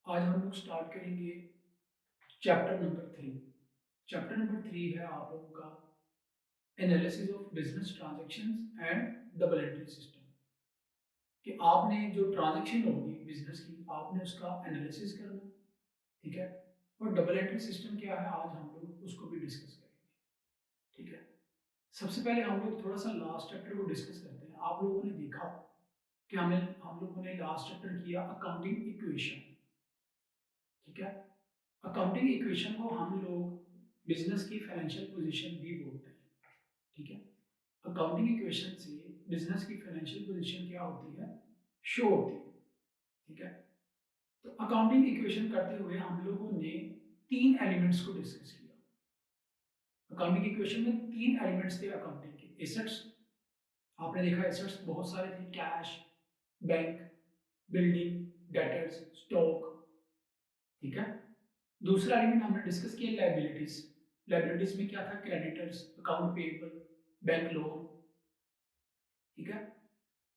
आज हम लोग स्टार्ट करेंगे चैप्टर नंबर 3। चैप्टर नंबर 3 है आप लोगों का analysis of business transactions and double entry system. कि आपने जो ट्रांजैक्शन होगी बिजनेस की आपने उसका एनालिसिस करना, ठीक है। और डबल एंट्री सिस्टम क्या है आज हम लोग उसको भी डिस्कस करेंगे, ठीक है। सबसे पहले हम लोग थोड़ा सा लास्ट चैप्टर को डिस्कस करते हैं। आप लोगों ने देखा कि हम लोगों ने लास्ट चैप्टर किया अकाउंटिंग इक्वेशन, ठीक है। अकाउंटिंग इक्वेशन को हम लोग बिजनेस की फाइनेंशियल पोजीशन भी बोलते हैं, ठीक है। अकाउंटिंग इक्वेशन से बिजनेस की फाइनेंशियल पोजीशन क्या होती है, शो होती है, ठीक है। तो अकाउंटिंग इक्वेशन करते हुए हम लोगों ने तीन एलिमेंट्स को डिस्कस किया। अकाउंटिंग इक्वेशन में तीन एलिमेंट्स थे अकाउंटिंग के। एसेट्स, आपने देखा एसेट्स बहुत सारे थे, cash, bank, building, debtors, stock, ठीक है। दूसरा एलिमेंट हमने डिस्कस किया लायबिलिटीज। लायबिलिटीज में क्या था, creditors, account payable, bank loan, ठीक है।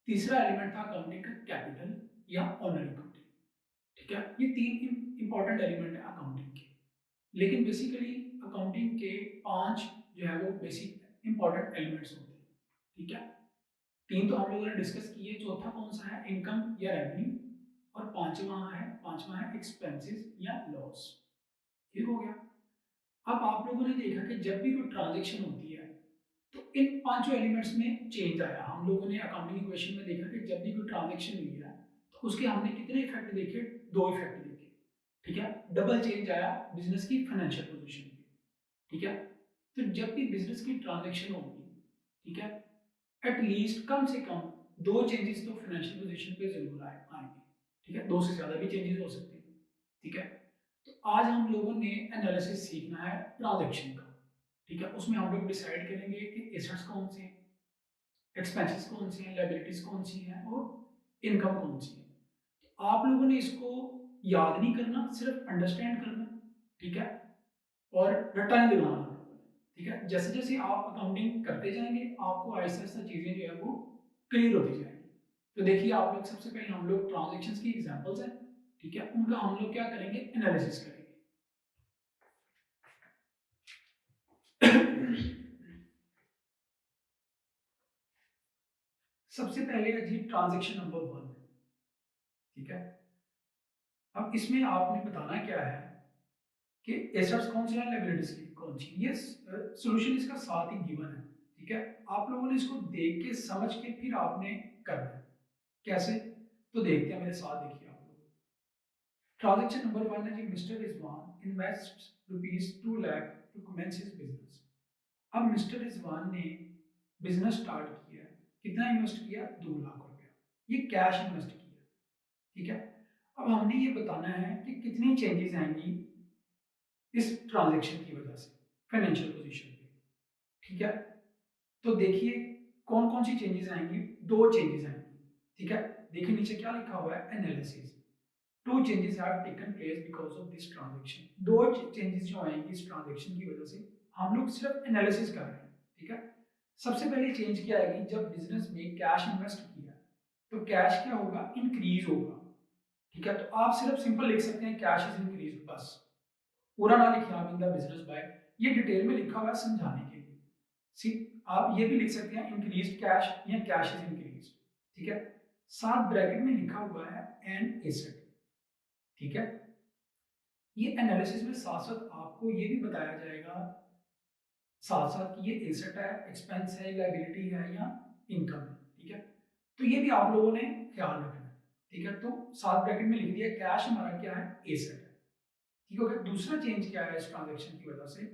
तीसरा एलिमेंट था अकाउंटिंग का कैपिटल या ऑनर इक्विटी, ठीक है। ये तीन इंपॉर्टेंट एलिमेंट है अकाउंटिंग के। लेकिन बेसिकली अकाउंटिंग के पांच जो है वो बेसिक इंपॉर्टेंट एलिमेंट्स होते हैं, ठीक है। तीन तो हम लोगों ने डिस्कस किए, चौथा कौन सा है, इनकम या रेवेन्यू, और पांचवा है एक्सपेंसेस या लॉस, ठीक हो गया। अब आप लोगों ने देखा कि जब भी कोई ट्रांजेक्शन होती है तो इन पांचों एलिमेंट्स में चेंज आया। हम लोगों ने अकाउंटिंग इक्वेशन में देखा कि जब भी कोई ट्रांजैक्शन हुई है तो उसके हमने कितने इफेक्ट देखे, दो इफेक्ट देखे, ठीक है। डबल चेंज आया बिजनेस की फाइनेंशियल पोजीशन पे, ठीक है। तो जब भी बिजनेस की ट्रांजैक्शन होगी, ठीक है, एटलीस्ट कम से कम दो चेंजेस तो फाइनेंशियल पोजीशन पे जरूर आएंगे, ठीक है। दो से ज्यादा भी चेंजेस हो सकते हैं, ठीक है। तो आज हम लोगों ने एनालिसिस सीखना है ट्रांजैक्शन का, ठीक है। उसमें हम लोग डिसाइड करेंगे कि एसेट्स कौन से हैं, एक्सपेंसेस कौन सी हैं, लायबिलिटीज कौन सी हैं और इनकम कौन सी है। तो आप लोगों ने इसको याद नहीं करना, सिर्फ अंडरस्टैंड करना, ठीक है। और रट्टा नहीं लगाना आप लोगों ने, ठीक है। जैसे जैसे आप अकाउंटिंग करते जाएंगे आपको आहिस्ता आहिस्ता चीजें जो है वो क्लियर होती जाएंगी। तो देखिए आप लोग, सबसे पहले हम लोग ट्रांजेक्शन्स की एग्जांपल्स हैं, ठीक है, उनका हम लोग क्या करेंगे, एनालिसिस करेंगे। सबसे पहले है जी ट्रांजेक्शन नंबर 1, ठीक है। अब इसमें आपने बताना क्या है कि एसेट्स कौन से हैं, लायबिलिटीज की कौन सी। ये सॉल्यूशन इसका साथ ही गिवन है, ठीक है। आप लोगों ने इसको देख के समझ के फिर आपने करना है। कैसे, तो देखते हैं, मेरे साथ देखिए आप लोग। ट्रांजैक्शन नंबर 1 है जी, mister Rizwan invest ₹2 lakh to commence his business. अब मिस्टर रिजवान ने बिजनेस स्टार्ट किया, कितना इन्वेस्ट किया, ₹2 लाख। ये कैश इन्वेस्ट किया, ठीक है। अब हमने ये बताना है कि कितनी चेंजेस आएंगी इस ट्रांजैक्शन की वजह से फाइनेंशियल पोजीशन पे, ठीक है। तो देखिए कौन कौन सी चेंजेस आएंगी, दो चेंजेस आएंगी, ठीक है। देखिए नीचे क्या लिखा हुआ है, analysis. Two changes have taken place because of this transaction. दो चेंजेस जो आएंगी इस ट्रांजैक्शन की वजह से, हम लोग सिर्फ एनालिसिस कर रहे हैं, ठीक है। सबसे पहले चेंज क्या आएगी, जब बिजनेस में कैश इन्वेस्ट किया तो कैश क्या होगा, इंक्रीज होगा, ठीक है। तो आप सिर्फ सिंपल लिख सकते हैं कैश इज इंक्रीज, बस पूरा ना लिखिए आप इन द बिजनेस बाय, ये डिटेल में लिखा हुआ है समझाने के लिए। सी, आप ये भी लिख सकते हैं इंक्रीज कैश या कैश इज इंक्रीज, ठीक है। साथ ब्रैकेट में लिखा हुआ है एन एसेट, ठीक है। ये एनालिसिस में साथ साथ आपको ये भी बताया जाएगा साथ साथ कि ये एसेट है, एक्सपेंस है, लायबिलिटी है या इनकम है, ठीक है। तो ये भी आप लोगों ने ख्याल रखना है, ठीक है। तो साथ ब्रैकेट में लिख दिया कैश हमारा क्या है, एसेट है, ठीक है। दूसरा चेंज क्या है इस ट्रांजेक्शन की वजह से,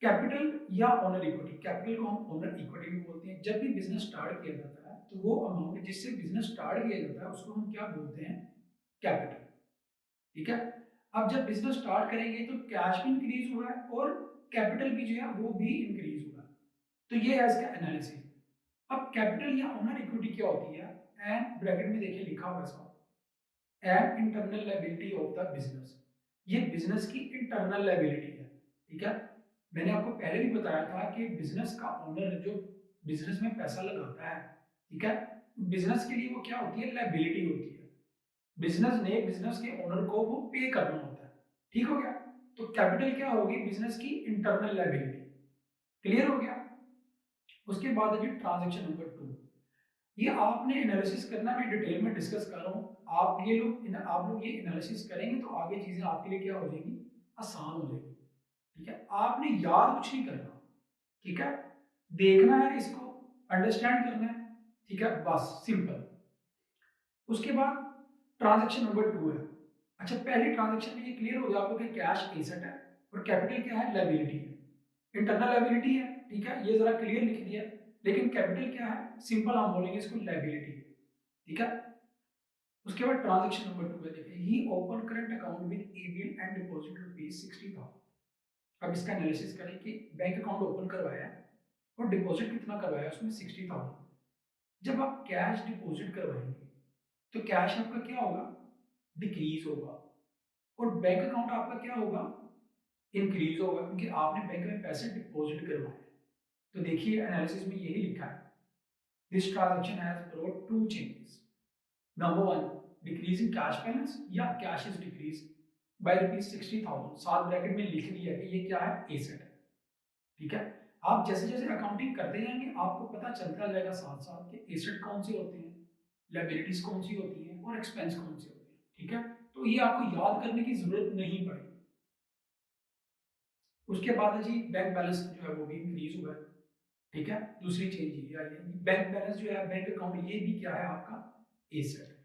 कैपिटल या ओनर इक्विटी। कैपिटल को हम ओनर इक्विटी भी बोलते हैं। जब भी बिजनेस स्टार्ट किया जाता है तो वो अमाउंट जिससे बिजनेस स्टार्ट किया जाता है उसको हम क्या बोलते हैं, कैपिटल, ठीक है। अब जब बिजनेस स्टार्ट करेंगे तो कैश भी इंक्रीज हुआ है और कैपिटल भी जो है वो भी इंक्रीज हुआ है। तो ये है इसका एनालिसिस। अब कैपिटल या ओनर इक्विटी क्या होती है, एंड ब्रैकेट में देखिए लिखा हुआ है साहब, and internal liability of the business. ये बिजनेस की इंटरनल लायबिलिटी है, ठीक है। मैंने आपको पहले भी बताया था कि बिजनेस का ओनर जो बिजनेस में पैसा लगाता है, ठीक है, बिजनेस के लिए वो क्या होती है, लायबिलिटी होती है। बिजनेस ने बिजनेस के ओनर को वो पे करना होता है, ठीक हो गया। तो कैपिटल क्या होगी, बिजनेस की इंटरनल लायबिलिटी, क्लियर हो गया। उसके बाद है ट्रांजेक्शन नंबर 2, ये आपने एनालिसिस करना, मैं डिटेल में डिस्कस कर रहा हूँ, आप लोग ये एनालिसिस करेंगे तो आगे चीजें आपके लिए क्या हो जाएगी, आसान हो जाएगी, ठीक है। आपने याद कुछ नहीं करना, ठीक है, देखना है इसको, अंडरस्टैंड करना है, ठीक है, बस सिंपल। उसके बाद ट्रांजेक्शन नंबर 2 है। अच्छा, पहले ट्रांजेक्शन में ये क्लियर हो गया आपको कि कैश एसेट है और कैपिटल क्या है, लायबिलिटी है, इंटरनल लायबिलिटी है, ठीक है, ये जरा क्लियर लिख दिया। लेकिन कैपिटल क्या है, सिंपल हम बोलेंगे इसको लायबिलिटी है, ठीक है। उसके बाद ट्रांजेक्शन नंबर 2 है, देखिए he open current account with ABL and deposit ₹60,000। अब इसका एनालिसिस करें कि बैंक अकाउंट ओपन करवाया है और डिपॉजिट कितना करवाया है, उसमें 60,000। जब आप कैश डिपॉजिट करवाएंगे तो कैश आपका क्या होगा, डिक्रीज होगा, और बैंक अकाउंट आपका क्या होगा, इंक्रीज होगा, क्योंकि आपने बैंक में पैसे डिपॉजिट करवाए हैं। तो देखिए एनालिसिस में यही लिखा है, this transaction has brought two changes. Number 1, decrease in cash balance या कैश इज डिक्रीज बाय ₹60,000, सात ब्रैकेट में लिख दिया कि ये क्या है, एसेट है, ठीक है। आप जैसे जैसे अकाउंटिंग करते जाएंगे आपको पता चलता जाएगा साथ साथ कि एसेट कौन से होते हैं, लायबिलिटीज कौन सी होती हैं और एक्सपेंस कौन से होते हैं, ठीक है। तो ये आपको याद करने की जरूरत नहीं पड़ेगी। उसके बाद है जी बैंक बैलेंस जो है वो भी इंक्रीज हुआ है, ठीक है। दूसरी चेंज ये आई है, बैंक बैलेंस जो है बैंक अकाउंट, ये भी क्या है आपका, एसेट है।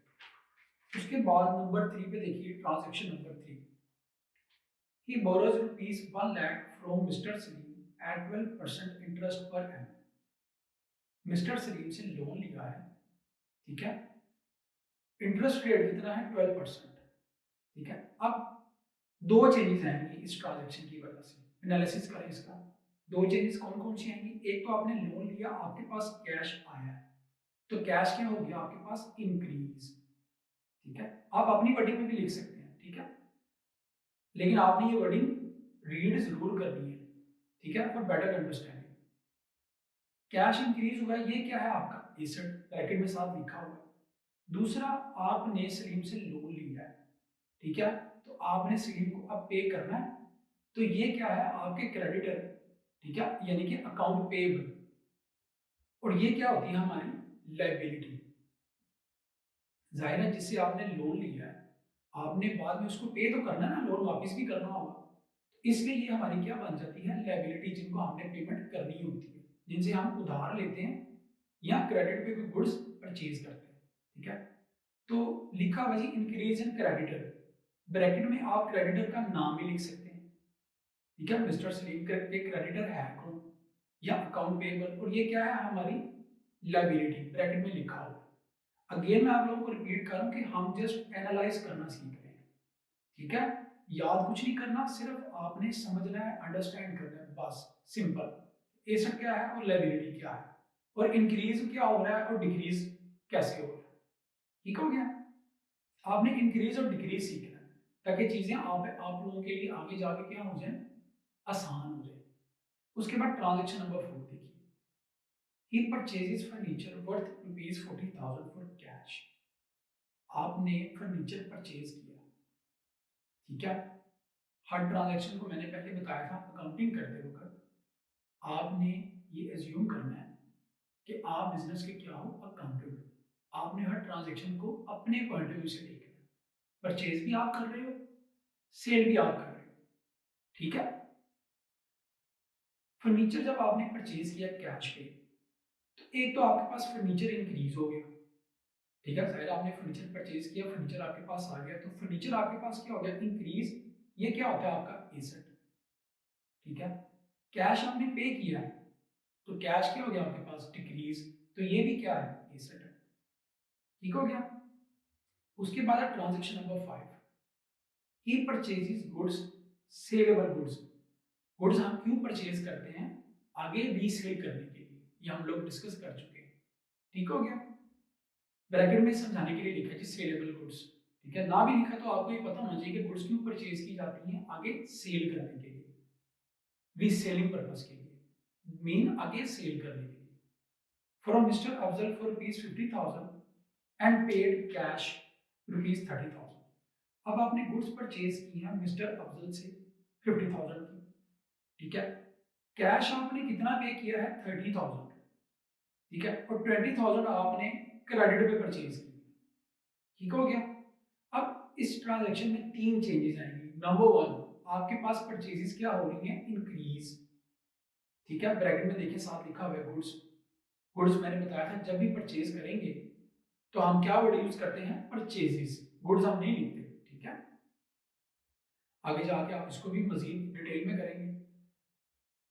उसके बाद नंबर 3 पे देखिए transaction number 3, he borrows rupees 1 lakh from Mr. Salim at 12% interest per annum। Mister Salim से लोन लिया है, ठीक है, इंटरेस्ट रेट कितना है, 12%, ठीक है। अब दो चेंजेस आएंगी इस ट्रांजैक्शन की वजह से, एनालिसिस करें इसका। दो चेंजेस कौन कौन सी आएंगी, एक तो आपने लोन लिया, आपके पास कैश आया है, तो कैश क्या हो गया आपके पास, इंक्रीज, ठीक है। आप अपनी वर्डिंग में भी लिख सकते हैं, ठीक है, लेकिन आपने ये वर्डिंग रीड जरूर करनी है, ठीक है, for better understanding. Cash increase हुआ, ये क्या है आपका, एसेट, ब्रैकेट में साथ लिखा हुआ है। दूसरा, आपने सलीम से लोन लिया है, ठीक है, तो आपने सलीम को अब पे करना है, तो ये क्या है आपके क्रेडिटर, ठीक है, यानी कि अकाउंट पेएबल, और ये क्या होती है हमारी लायबिलिटी। जाहिर है जिससे आपने लोन लिया है आपने बाद में उसको पे तो करना है ना, लोन वापस भी करना होगा, तो इसलिए ये हमारी क्या बन जाती है, लायबिलिटी, जिनको हमने पेमेंट करनी होती है, जिनसे हम उधार लेते हैं या क्रेडिट पे कोई गुड्स परचेज करते हैं, ठीक है। तो लिखा हुआ जी इंक्रीज इन क्रेडिटर, ब्रैकेट में आप क्रेडिटर का नाम भी लिख सकते हैं, ठीक है, मिस्टर सलीम के क्रेडिटर है कौन, या अकाउंट पेएबल, और ये क्या है हमारी लायबिलिटी, ब्रैकेट में लिखा हुआ है। अगेन मैं आप लोगों को रिपीट कर रहा हूं कि हम जस्ट एनालाइज करना सीख रहे हैं, ठीक है, याद कुछ नहीं करना, सिर्फ आपने समझना है, अंडरस्टैंड करना है, बस सिंपल। एसेट क्या है और लायबिलिटी क्या है, और इंक्रीज क्या हो रहा है और डिक्रीज कैसे हो रहा है, ठीक हो गया। आपने इंक्रीज और डिक्रीज सीखना है ताकि चीजें आप लोगों के लिए आगे जाके क्या हो जाए, आसान हो जाए। उसके बाद ट्रांजेक्शन नंबर 4 देखिए, he purchases furniture worth ₹40,000 for cash। आपने फर्नीचर परचेज किया, ठीक है। हर ट्रांजैक्शन को मैंने पहले बताया था अकाउंटिंग करते वक्त आपने ये एज्यूम करना है कि आप बिजनेस के क्या हो, अकाउंटेंट हो। आपने हर ट्रांजैक्शन को अपने पॉइंट ऑफ व्यू से देखना है, परचेज भी आप कर रहे हो, सेल भी आप कर रहे हो, ठीक है। फर्नीचर जब आपने परचेज किया कैश पे, तो एक तो आपके पास फर्नीचर इंक्रीज हो गया, ठीक है, शायद आपने फर्नीचर परचेज किया, फर्नीचर आपके पास आ गया, तो फर्नीचर आपके पास क्या हो गया, इंक्रीज, ये क्या होता है आपका एसेट, ठीक है। कैश आपने पे किया तो कैश क्या हो गया आपके पास, डिक्रीज, तो ये भी क्या है, एसेट है, ठीक हो गया। उसके बाद है ट्रांजेक्शन नंबर 5, ही purchases goods, saleable goods. Goods हम क्यों परचेज करते हैं, आगे रीसेल करने के लिए, ये हम लोग डिस्कस कर चुके हैं, ठीक हो गया। ब्रैकेट में समझाने के लिए लिखा है जी सेलेबल गुड्स, ठीक है, ना भी लिखा तो आपको ये पता होना चाहिए कि गुड्स क्यों परचेज की जाती हैं, आगे सेल करने के लिए, रीसेलिंग पर्पस के लिए, मीन आगे सेल करने के लिए। From mister Afzal for ₹50,000 and paid cash ₹30,000। अब आपने गुड्स परचेज की हैं मिस्टर अफजल से 50,000 की, ठीक है। कैश आपने कितना पे किया है 30,000, ठीक है, और 20,000 आपने क्रेडिट पे परचेज की, ठीक हो गया। अब इस ट्रांजैक्शन में तीन चेंजेस आएंगी। नंबर वन, आपके पास परचेजेस क्या हो रही हैं, इंक्रीज, ठीक है। ब्रैकेट में देखिए साथ लिखा हुआ है गुड्स। गुड्स मैंने बताया था जब भी परचेज करेंगे तो हम क्या वर्ड यूज करते हैं, परचेजेस, गुड्स हम नहीं लिखते, ठीक है। आगे जाके आप इसको भी मजीद डिटेल में करेंगे।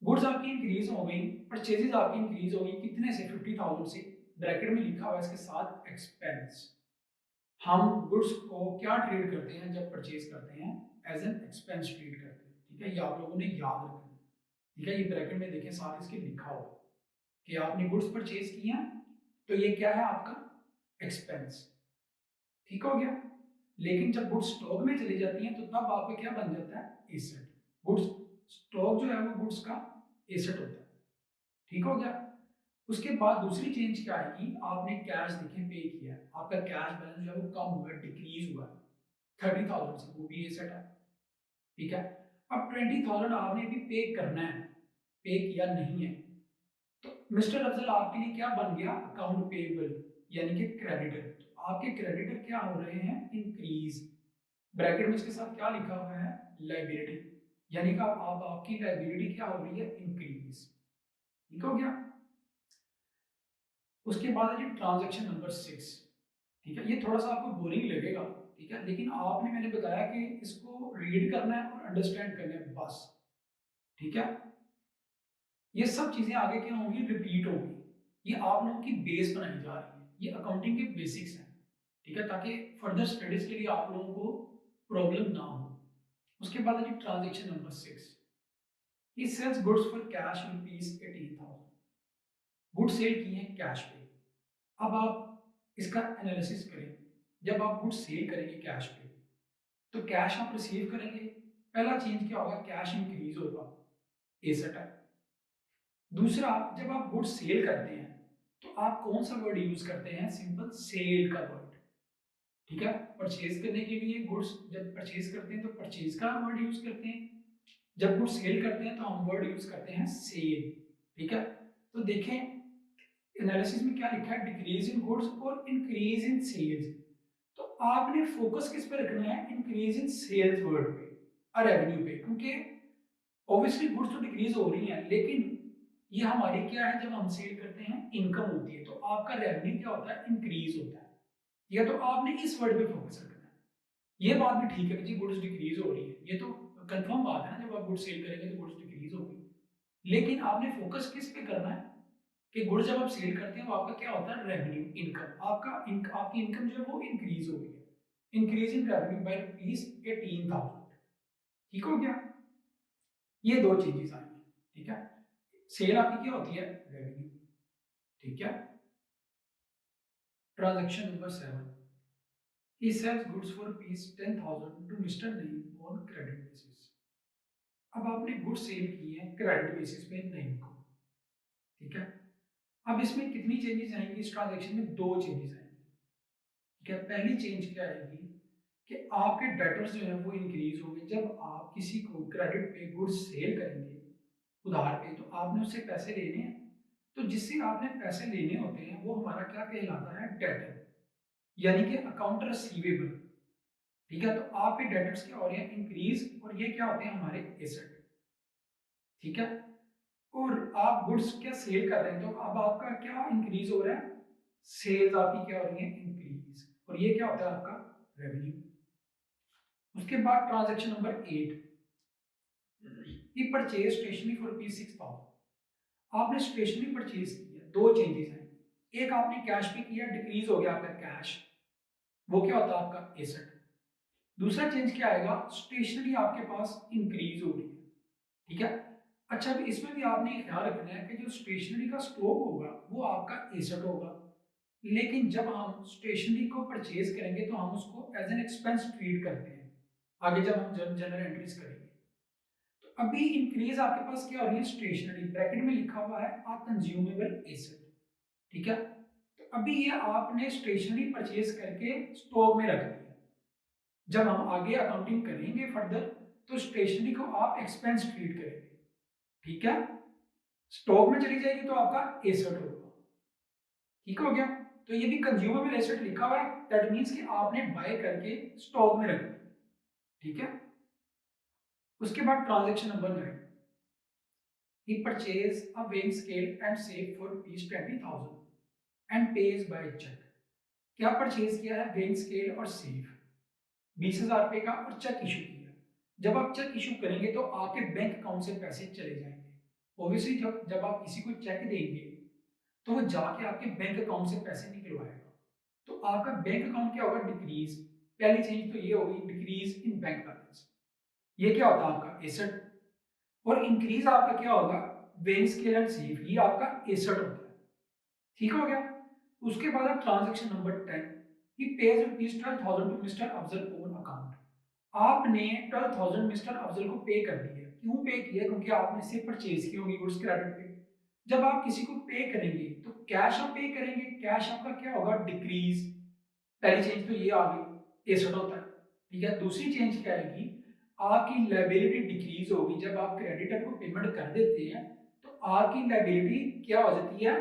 गुड्स आपकी इंक्रीज हो गई, परचेजेस आपकी इंक्रीज हो गई, कितने से 50,000 से, ब्रैकेट में लिखा हुआ है इसके साथ एक्सपेंस। हम गुड्स को क्या ट्रीट करते हैं जब परचेज करते हैं, एज एन एक्सपेंस ट्रीट करते हैं, ठीक है। ये आप लोगों ने याद रखना है, ठीक है। ये ब्रैकेट में देखें साथ इसके लिखा हुआ है कि आपने गुड्स परचेज किया तो ये क्या है आपका एक्सपेंस, ठीक हो गया। लेकिन जब गुड्स स्टॉक में चली जाती हैं तो तब आपका क्या बन जाता है, एसेट। गुड्स स्टॉक जो है वो गुड्स का एसेट होता है, ठीक हो गया। उसके बाद दूसरी चेंज क्या आएगी, आपने कैश देखें पे किया है, आपका कैश बैलेंस जो है वो कम हुआ है, डिक्रीज हुआ है 30,000 से, वो भी एसेट है, ठीक है। अब 20,000 आपने भी पे करना है, पे किया नहीं है, तो मिस्टर अफजल आपके लिए क्या बन गया, अकाउंट पेएबल, यानी कि क्रेडिटर। तो आपके क्रेडिटर क्या हो रहे हैं, इंक्रीज। ब्रैकेट में इसके साथ क्या लिखा हुआ है, लाइबिलिटी, यानी कि आप आपकी लाइबिलिटी क्या हो रही है, इंक्रीज, ठीक हो गया। उसके बाद है जी ट्रांजैक्शन नंबर 6, ठीक है। ये थोड़ा सा आपको बोरिंग लगेगा, ठीक है, लेकिन आपने, मैंने बताया कि इसको रीड करना है और अंडरस्टैंड करना है बस, ठीक है। ये सब चीजें आगे क्या होंगी, रिपीट होगी। ये आप लोगों की बेस बनाई जा रही है, ये अकाउंटिंग के बेसिक्स हैं, ठीक है, ताकि फर्दर स्टडीज के लिए आप लोगों को प्रॉब्लम ना हो। उसके बाद है transaction number 6, he sells goods for cash ₹18,000। Good sale की है कैश पे। अब आप इसका एनालिसिस करें, जब आप गुड सेल करेंगे कैश पे तो कैश आप रिसीव करेंगे, पहला चेंज क्या होगा, कैश इंक्रीज होगा, एसेट है। दूसरा, जब आप गुड सेल करते हैं तो आप कौन सा वर्ड यूज करते हैं, सिंपल सेल का वर्ड, ठीक है। परचेज करने के लिए गुड्स जब परचेज करते हैं तो परचेज का वर्ड यूज करते हैं, जब गुड सेल करते हैं तो हम वर्ड यूज करते हैं सेल, ठीक है। तो देखें एनालिसिस में क्या लिखा है, डिक्रीज इन गुड्स और इंक्रीज इन सेल्स। तो आपने फोकस किस पे रखना है, इंक्रीज इन सेल्स वर्ड पे और रेवेन्यू पे, क्योंकि ऑब्वियसली गुड्स तो डिक्रीज हो रही हैं, लेकिन ये हमारी क्या है, जब हम सेल करते हैं इनकम होती है, तो आपका रेवेन्यू क्या होता है, इंक्रीज होता है, या तो आपने इस वर्ड पे फोकस रखना है। ये बात भी ठीक है कि जी गुड्स डिक्रीज हो रही है, ये तो कंफर्म बात है ना, जब आप गुड्स सेल करेंगे तो गुड्स डिक्रीज होगी, लेकिन आपने फोकस किस पे करना है कि गुड्स जब आप सेल करते हैं वो आपका क्या होता है, रेवेन्यू, इनकम, आपकी इनकम जो है वो इंक्रीज हो गई है, इंक्रीज इन रेवेन्यू बाय ₹18,000, ठीक हो गया। ये दो चीजें आएंगी, ठीक है। सेल आपकी क्या होती है, रेवेन्यू, ठीक है। Transaction number 7, he sells goods for ₹10,000 to Mr. Naeem on credit basis। अब आपने गुड्स सेल की है क्रेडिट बेसिस पे नईम को, ठीक है। अब इसमें कितनी चेंजेस आएंगी, इस ट्रांजैक्शन में दो चेंजेस आएंगी, ठीक है। पहली चेंज क्या आएगी कि आपके डेटर्स जो है वो इंक्रीज होंगे। जब आप किसी को क्रेडिट पे गुड्स सेल करेंगे उधार पे, तो आपने उससे पैसे लेने हैं, तो जिससे आपने पैसे लेने होते हैं वो हमारा क्या कहलाता है, डेटर, यानी कि अकाउंट रिसीवेबल, ठीक है। तो आपके डेटर्स क्या हो रहे हैं, इंक्रीज, और ये क्या होते हैं, हमारे एसेट, ठीक है। और आप गुड्स क्या सेल कर रहे हैं, तो अब आपका क्या इंक्रीज हो रहा है, सेल्स आपकी क्या हो रही है, इंक्रीज, और ये क्या होता है आपका रेवेन्यू। उसके बाद ट्रांजैक्शन नंबर 8, ये परचेज स्टेशनरी फॉर ₹6,000। आपने स्टेशनरी परचेज किया, दो चेंजेस हैं, एक आपने कैश पे किया, डिक्रीज हो गया आपका कैश, वो क्या होता है आपका एसेट। दूसरा चेंज क्या आएगा, स्टेशनरी आपके पास इंक्रीज हो रही है, ठीक है। अच्छा, अब इसमें भी आपने ये ख्याल रखना है कि जो स्टेशनरी का स्टॉक होगा वो आपका एसेट होगा, लेकिन जब हम स्टेशनरी को परचेज करेंगे तो हम उसको एज एन एक्सपेंस ट्रीट करते हैं, आगे जब हम जनरल एंट्रीज करेंगे। तो अभी इंक्रीज आपके पास क्या हो रही है, स्टेशनरी, ब्रैकेट में लिखा हुआ है आ कंज्यूमेबल एसेट, ठीक है। तो अभी ये आपने स्टेशनरी परचेज करके स्टॉक में रख दिया, जब हम आगे अकाउंटिंग करेंगे फर्दर तो स्टेशनरी को आप एक्सपेंस ट्रीट करेंगे, ठीक है। स्टॉक में चली जाएगी तो आपका एसेट होगा, ठीक हो गया। तो ये भी कंज्यूमेबल एसेट लिखा हुआ है, दैट मींस कि आपने बाय करके स्टॉक में रख दिया, ठीक है। उसके बाद transaction number 9, he purchased a weighing scale and safe for ₹20,000 and pays by check। क्या परचेज किया है? weighing scale और सेफ, 20,000 रुपए का, और चेक इशू किया। जब आप चेक इशू करेंगे तो आपके बैंक अकाउंट से पैसे चले जाएंगे। ऑब्वियसली जब आप किसी को चेक देंगे तो वो जाके आपके बैंक अकाउंट से पैसे निकलवाएगा, तो आपका बैंक अकाउंट क्या होगा? डिक्रीज। पहली चीज तो ये होगी डिक्रीज इन बैंक बैलेंस, ये क्या होता है? आपका एसेट। और इंक्रीज आपका क्या होगा? वेइंग स्केल एंड सेफ, ये आपका एसेट होता है, ठीक हो गया। उसके बाद आप transaction number 10, he pays ₹12,000 to mister Afzal own account. आपने 12,000 मिस्टर अफजल को पे कर दिया। क्यों पे किया? क्योंकि आपने इससे परचेज की होगी गुड्स क्रेडिट पे। जब आप किसी को पे करेंगे तो कैश आप पे करेंगे, कैश आपका क्या होगा? डिक्रीज। पहली चेंज तो ये आ गई, एसेट होता है, ठीक है। दूसरी चेंज क्या आएगी? आपकी लायबिलिटी डिक्रीज होगी। जब आप क्रेडिटर को पेमेंट कर देते हैं तो आपकी लायबिलिटी क्या हो जाती है?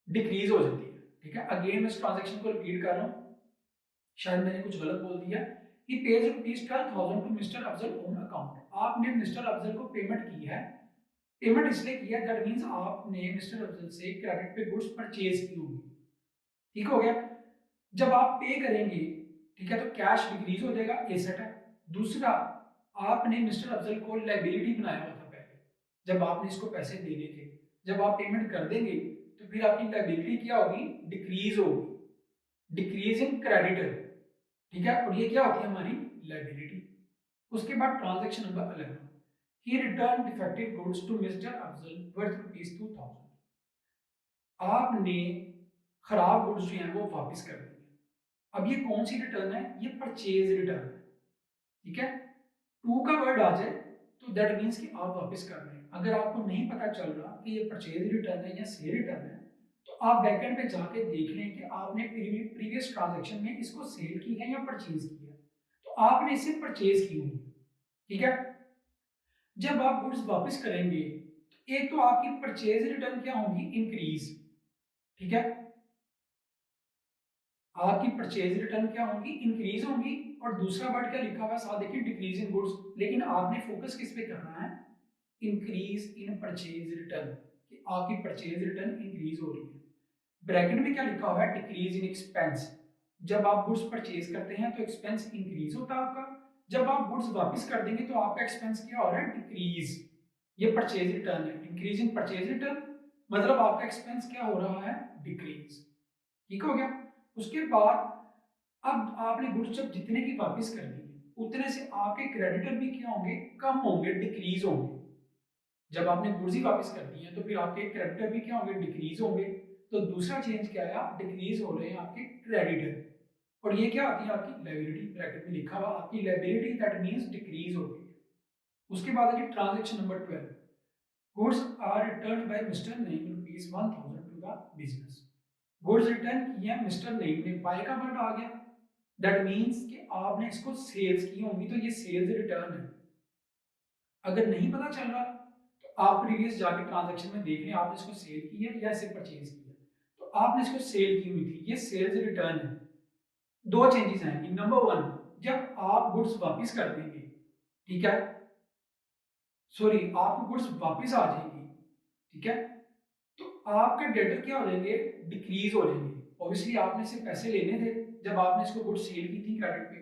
डिक्रीज हो जाती है, ठीक है। अगेन मैं इस ट्रांजेक्शन को रिपीट कर रहा हूँ, शायद मैंने कुछ गलत बोल दिया। He pays ₹12,000 to mister Afzal own account. आपने मिस्टर अफजल को पेमेंट की है। पेमेंट इसलिए किया, दैट मींस आपने मिस्टर अफजल से क्रेडिट पे गुड्स परचेज की होगी, ठीक हो गया। जब आप पे करेंगे, ठीक है, तो कैश डिक्रीज हो जाएगा, एसेट है। दूसरा, आपने मिस्टर अफजल को लायबिलिटी बनाया हुआ था पहले, जब आपने इसको पैसे देने थे। जब आप पेमेंट कर देंगे तो फिर आपकी लायबिलिटी क्या होगी? डिक्रीज होगी, डिक्रीज इन क्रेडिटर, ठीक है। और ये क्या होती है? हमारी लायबिलिटी। उसके बाद transaction number 11, he return defective goods to mister Afzal worth ₹2,000। आपने खराब गुड्स जो हैं वो वापस कर दिए। अब ये कौन सी रिटर्न है? ये परचेज रिटर्न है, ठीक है। टू का वर्ड आ जाए तो दैट मीन्स कि आप वापस कर रहे हैं। अगर आपको नहीं पता चल रहा कि ये परचेज रिटर्न है या सेल रिटर्न है तो आप बैकएंड पे जाके देख लें कि आपने प्रीवियस ट्रांजैक्शन में इसको सेल की है या परचेज की है। तो आपने इसे परचेज की होगी, ठीक है। जब आप गुड्स वापस करेंगे तो एक तो आपकी परचेज रिटर्न क्या होगी? इंक्रीज, ठीक है। आपकी परचेज रिटर्न क्या होंगी? इंक्रीज होंगी। और दूसरा वर्ड क्या लिखा हुआ है साथ? देखिए, डिक्रीज इन गुड्स। लेकिन आपने फोकस किस पे करना है? इंक्रीज इन परचेज रिटर्न, कि आपकी परचेज रिटर्न इंक्रीज हो रही है। ब्रैकेट में क्या लिखा हुआ है? Decrease in expense. जब आप गुड्स परचेज करते हैं तो एक्सपेंस इंक्रीज होता है आपका। जब आप गुड्स वापस कर देंगे तो आपका एक्सपेंस क्या हो रहा है? डिक्रीज। ये परचेज रिटर्न है, इंक्रीज इन परचेज रिटर्न, मतलब आपका एक्सपेंस क्या हो रहा है? डिक्रीज, ठीक हो गया। उसके बाद अब आपने गुड्स जब जितने की वापस कर दी उतने से आपके क्रेडिटर भी क्या होंगे? कम होंगे, डिक्रीज होंगे। जब आपने गुड्स ही वापस कर दी है तो फिर आपके क्रेडिटर भी क्या होंगे? डिक्रीज होंगे। तो दूसरा चेंज क्या आया? डिक्रीज हो रहे हैं आपके क्रेडिटर। और ये क्या आती है? आपकी लायबिलिटी। ब्रैकेट में लिखा हुआ आपकी लायबिलिटी, दैट मींस डिक्रीज हो गई है। उसके बाद है transaction number 12, goods are return by mister Naeem ₹1,000 to the business. Goods return किए मिस्टर नईम ने, बाय का वर्ड आ गया, दैट मीन्स कि आपने इसको सेल्स की होंगी तो ये सेल्स रिटर्न है। अगर नहीं पता चल रहा तो आप प्रीवियस जाके ट्रांजैक्शन में देख लें आपने इसको सेल की है या इसे परचेज किया। तो आपने इसको सेल की हुई थी, ये सेल्स रिटर्न है। दो चेंजेस आएंगी। नंबर 1, जब आप गुड्स वापस कर देंगे, ठीक है, सॉरी, आपको गुड्स वापस आ जाएगी, ठीक है, तो आपके डेटर क्या हो जाएंगे? डिक्रीज हो जाएंगे। ऑब्वियसली आपने से पैसे लेने थे जब आपने इसको गुड्स सेल की थी क्रेडिट पे,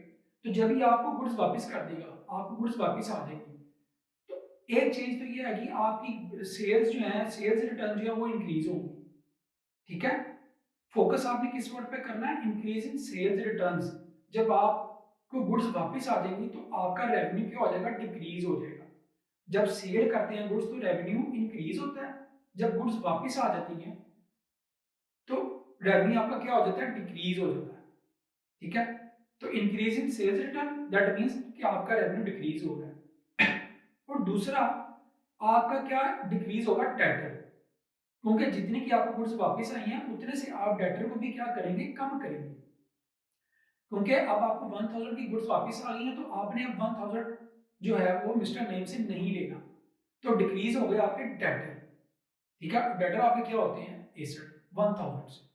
तो जब ही आपको गुड्स वापस कर देगा आपको गुड्स वापस आ जाएगी। तो एक चीज तो ये है कि आपकी सेल्स जो है, सेल्स रिटर्न जो है वो इंक्रीज होंगी, ठीक है। फोकस आपने किस वर्ड पे करना है? Increase in sales returns. जब आपको गुड्स वापस आ जाएंगी तो आपका रेवेन्यू क्या हो जाएगा? डिक्रीज हो जाएगा। जब सेल करते हैं गुड्स तो रेवेन्यू इंक्रीज होता है, जब गुड्स वापस आ जाती हैं तो रेवेन्यू आपका क्या हो जाता है? डिक्रीज हो जाता है, ठीक है। तो increase in sales return, that means कि आपका रेवेन्यू डिक्रीज हो रहा है। और दूसरा, आपका क्या डिक्रीज होगा? डेटर, क्योंकि जितनी की आपको गुड्स वापस आई हैं उतने से आप डेटर को भी क्या करेंगे? कम करेंगे। क्योंकि अब आपको 1000 की गुड्स वापस आ गई हैं, तो आपने अब 1000 जो है वो मिस्टर नेम से नहीं लेना, तो डिक्रीज हो गए आपके डेटर। ठीक है, डेटर आपके क्या होते हैं 61 1000 से।